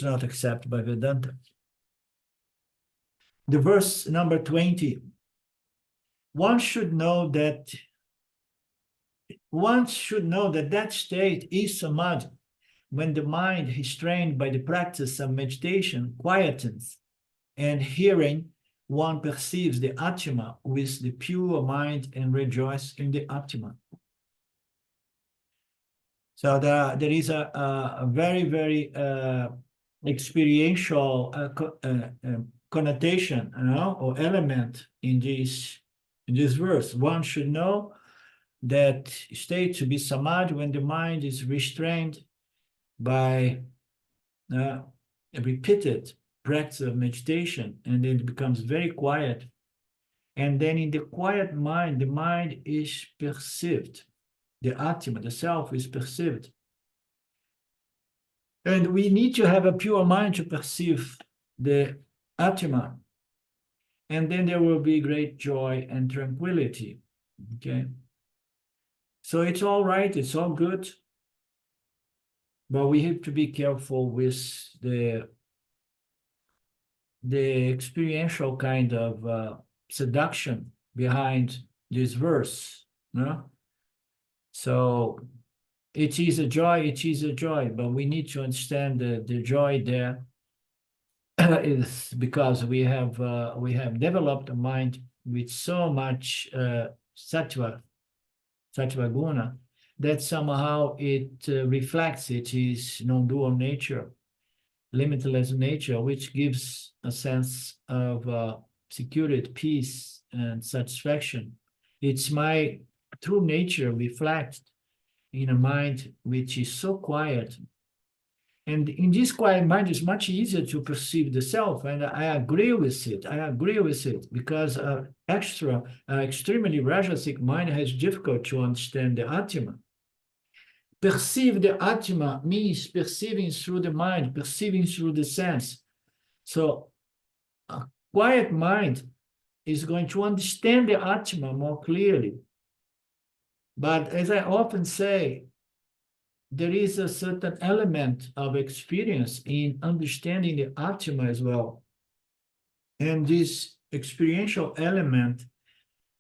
not accepted by Vedanta. The verse number 20, one should know that that state is Samadhi, when the mind restrained by the practice of meditation quietens, and hearing one perceives the Ātma with the pure mind and rejoices in the Ātma. So there is a very, very experiential connotation, or element in this verse. One should know that state to be Samadhi when the mind is restrained by a repeated practice of meditation, and then it becomes very quiet. And then in the quiet mind, the mind is perceived. The Ātma, the self, is perceived. And we need to have a pure mind to perceive the Ātma. And then there will be great joy and tranquility. Okay? So it's all right, it's all good. But we have to be careful with the experiential kind of seduction behind this verse. No? So it is a joy, but we need to understand the joy there is because we have developed a mind with so much sattva guna, that somehow it reflects its non-dual nature, limitless nature, which gives a sense of security, peace, and satisfaction. It's my true nature reflected in a mind which is so quiet. And in this quiet mind, it's much easier to perceive the self, and I agree with it, because extremely rajasic mind has difficult to understand the Ātma. Perceive the Ātma means perceiving through the mind, perceiving through the sense. So a quiet mind is going to understand the Ātma more clearly. But as I often say, there is a certain element of experience in understanding the Ātma as well. And this experiential element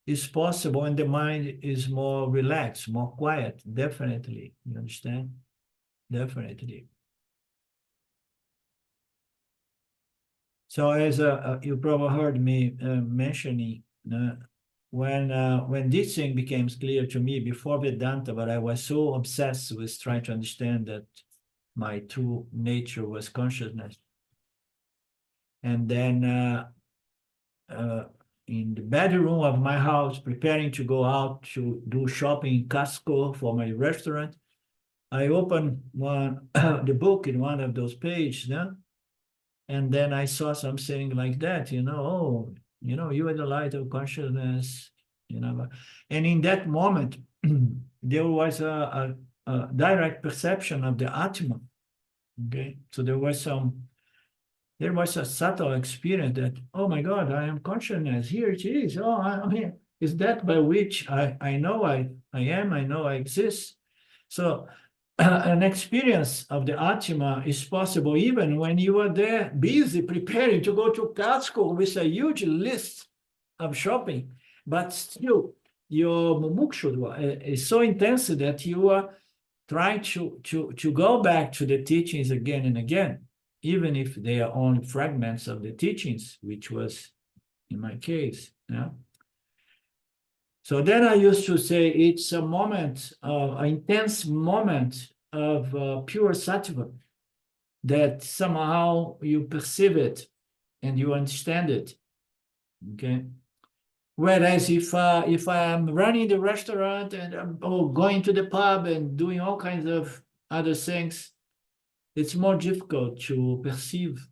is possible when the mind is more relaxed, more quiet, definitely. You understand? Definitely. So as you probably heard me mentioning, when this thing became clear to me before Vedanta, but I was so obsessed with trying to understand that my true nature was consciousness. And then in the bedroom of my house, preparing to go out to do shopping in Costco for my restaurant, I opened the book in one of those pages, and then I saw something like that, oh, you are the light of consciousness, and in that moment, there was a direct perception of the Ātma. Okay, so there was a subtle experience that, oh my God, I am consciousness. Here it is. Oh, I'm here. Is that by which I know I am, I know I exist. So an experience of the Ātma is possible even when you are there busy preparing to go to Costco with a huge list of shopping. but still your mumukshudva is so intense that you are trying to go back to the teachings again and again, even if they are only fragments of the teachings, which was in my case. Yeah. So then I used to say it's a moment, an intense moment of pure sattva, that somehow you perceive it and you understand it. Okay. Whereas if I'm running the restaurant and I'm going to the pub and doing all kinds of other things, it's more difficult to perceive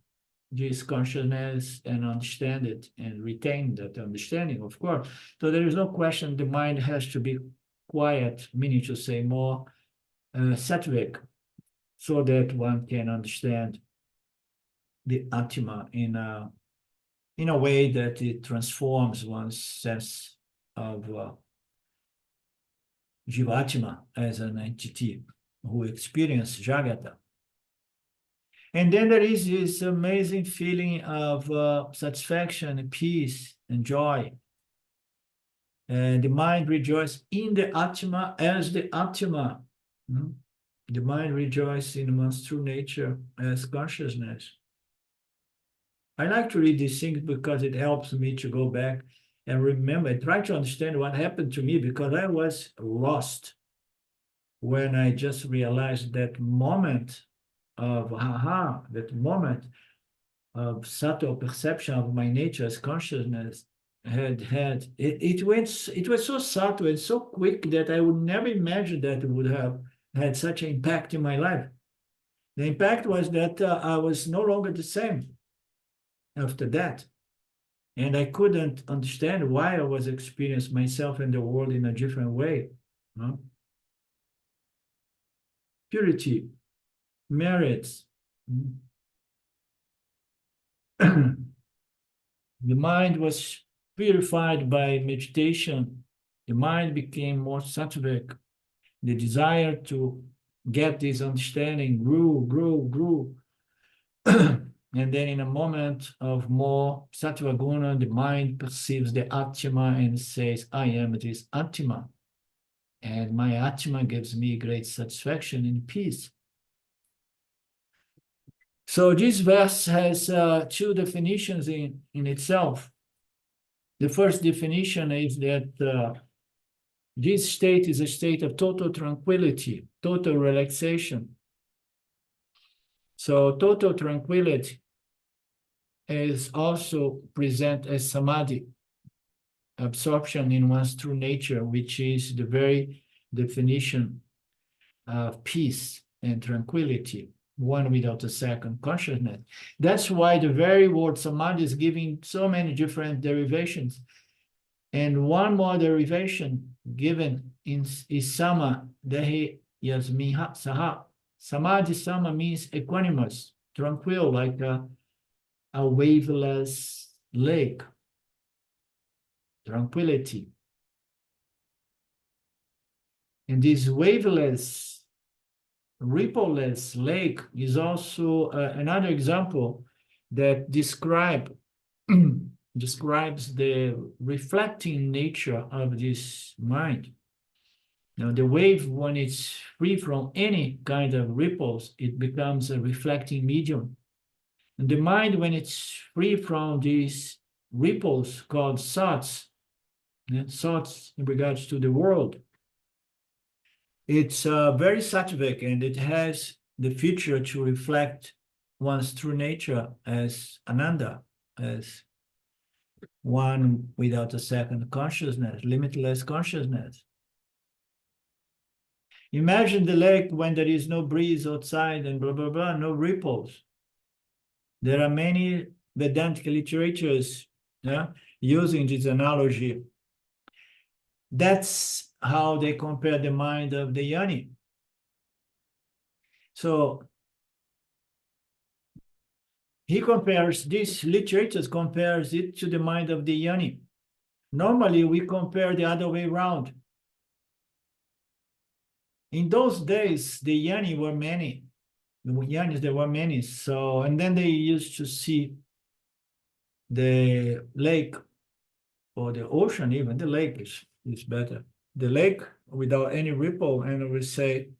this consciousness and understand it and retain that understanding, of course. So there is no question the mind has to be quiet, meaning to say more sattvic, so that one can understand the Ātma in a way that it transforms one's sense of Jivatma as an entity who experiences Jagata. And then there is this amazing feeling of satisfaction, peace, and joy. And the mind rejoices in the Ātma as the Ātma. The mind rejoices in one's true nature as consciousness. I like to read these things because it helps me to go back and remember, try to understand what happened to me, because I was lost when I just realized that moment of that moment of subtle perception of my nature as consciousness it was so subtle and so quick that I would never imagine that it would have had such an impact in my life. The impact was that I was no longer the same after that. And I couldn't understand why I was experiencing myself and the world in a different way. Purity, merits. The mind was purified by meditation. The mind became more sattvic. The desire to get this understanding grew. And then in a moment of more sattva guna, the mind perceives the Ātma and says, I am this Ātma. And my Ātma gives me great satisfaction and peace. So this verse has two definitions in itself. The first definition is that this state is a state of total tranquility, total relaxation. So total tranquility is also present as Samadhi, absorption in one's true nature, which is the very definition of peace and tranquility, one without a second consciousness. That's why the very word Samadhi is giving so many different derivations. And one more derivation given is Sama, Dehi Yasmiha Saha. Samadhi Sama means equanimous, tranquil, like a waveless lake, tranquility. And this waveless, rippleless lake is also another example that describes the reflecting nature of this mind. Now, the wave, when it's free from any kind of ripples, it becomes a reflecting medium. And the mind, when it's free from these ripples called thoughts in regards to the world, it's very sattvic, and it has the feature to reflect one's true nature as Ananda, as one without a second consciousness, limitless consciousness. Imagine the lake when there is no breeze outside and blah, blah, blah, no ripples. There are many Vedantic literatures using this analogy. That's how they compare the mind of the Yoni. So he compares, this literature compares it to the mind of the Yoni. Normally, we compare the other way around. In those days, the Yoni were many. The Yonis, there were many. So, and then they used to see the lake or the ocean, even the lake is better. The lake without any ripple, and we say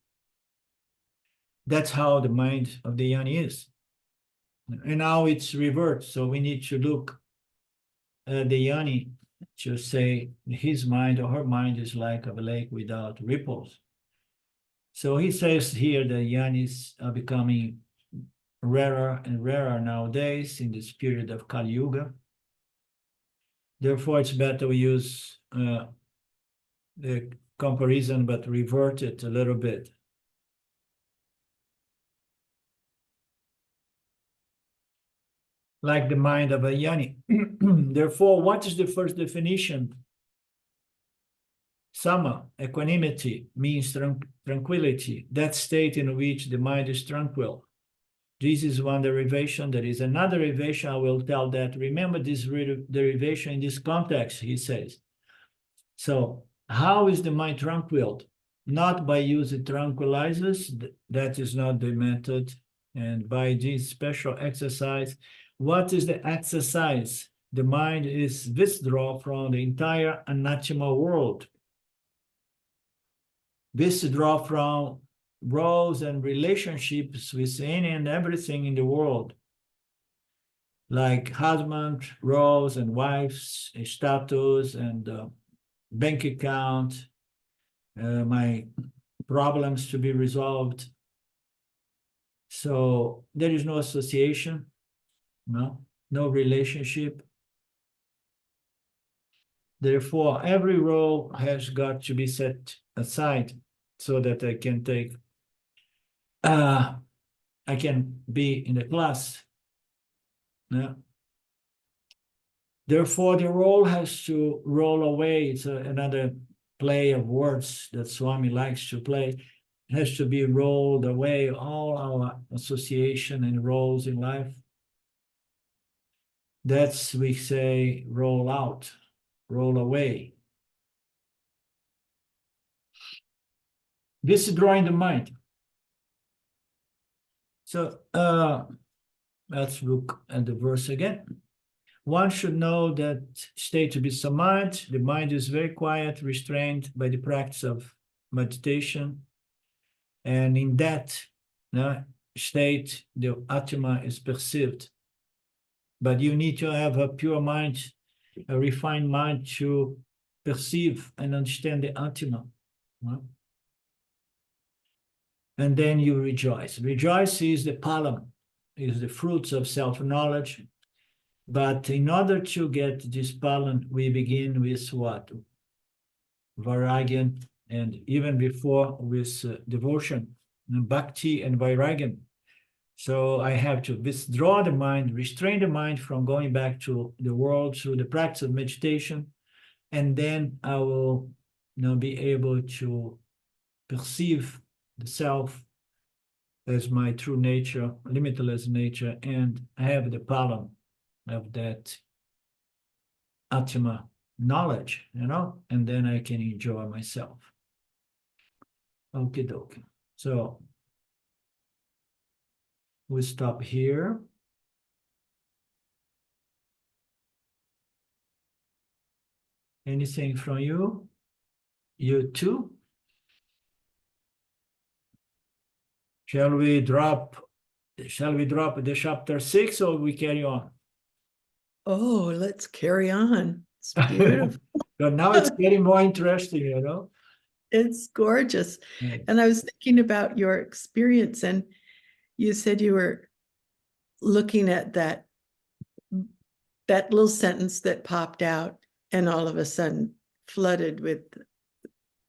that's how the mind of the yoni is. And now it's reversed, so we need to look at the yoni to say his mind or her mind is like a lake without ripples. So he says here the yonis are becoming rarer and rarer nowadays in this period of Kali Yuga. Therefore, it's better we use the comparison, but revert it a little bit. Like the mind of a yoni. Therefore, what is the first definition? Sama, equanimity, means tranquility, that state in which the mind is tranquil. This is one derivation. There is another derivation. I will tell that. Remember this derivation in this context, he says. So, how is the mind tranquil? Not by using tranquilizers, that is not the method. And by this special exercise, what is the exercise? The mind is withdrawn from the entire Ātma world. Withdraw from roles and relationships with any and everything in the world, like husband, roles and wives, status and bank account, my problems to be resolved. So there is no association, no relationship. Therefore, every role has got to be set aside so that I can take I can be in the class. Yeah. Therefore, the role has to roll away. It's another play of words that Swami likes to play. It has to be rolled away, all our association and roles in life. That's, we say, roll out, roll away. This is drawing the mind. So let's look at the verse again. One should know that state to be Samadhi, the mind is very quiet, restrained by the practice of meditation. And in that state, the Ātma is perceived. But you need to have a pure mind, a refined mind to perceive and understand the Ātma. And then you rejoice. Rejoice is the palam, is the fruits of self-knowledge. But in order to get this palam, we begin with what? Vairagya, and even before with devotion, and bhakti and vairagya. So I have to withdraw the mind, restrain the mind from going back to the world through the practice of meditation, and then I will be able to perceive the self as my true nature, limitless nature, and have the palam of that Ātma knowledge, and then I can enjoy myself. Okie dokie. So we stop here. Anything from you? You too? Shall we drop the chapter 6 or we carry on? Oh, let's carry on. It's beautiful. But now it's getting more interesting, It's gorgeous. Yeah. And I was thinking about your experience, and you said you were looking at that little sentence that popped out and all of a sudden flooded with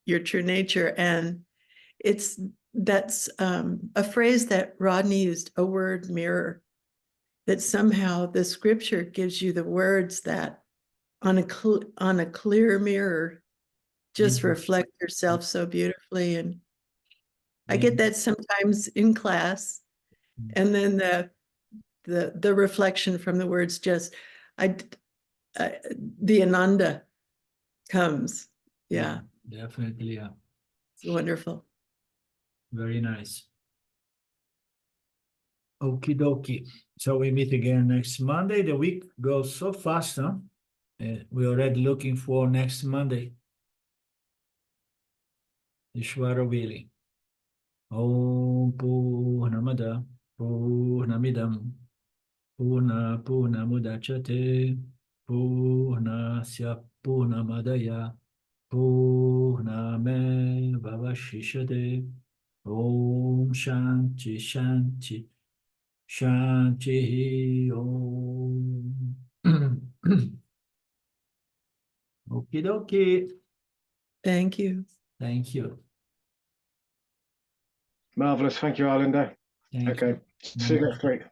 your true nature. And that's a phrase that Rodney used, a word mirror, that somehow the scripture gives you the words that on a clear mirror just reflect yourself so beautifully. And I get that sometimes in class, and then the reflection from the words just the Ananda comes. Yeah, definitely. Yeah, it's wonderful. Very nice. Okie dokie. So we meet again next Monday. The week goes so fast, huh? we're already looking for next Monday. Ishvara willing. Om Purnamada Purnamidam Purnamudachyate Purnasya Purnamadaya Purnameva Vashishate. Om Shanti Shanti Shanti Om. Okie dokie. Thank you. Thank you. Marvelous. Thank you, Arlindo. Thank Okay. you. See you next week.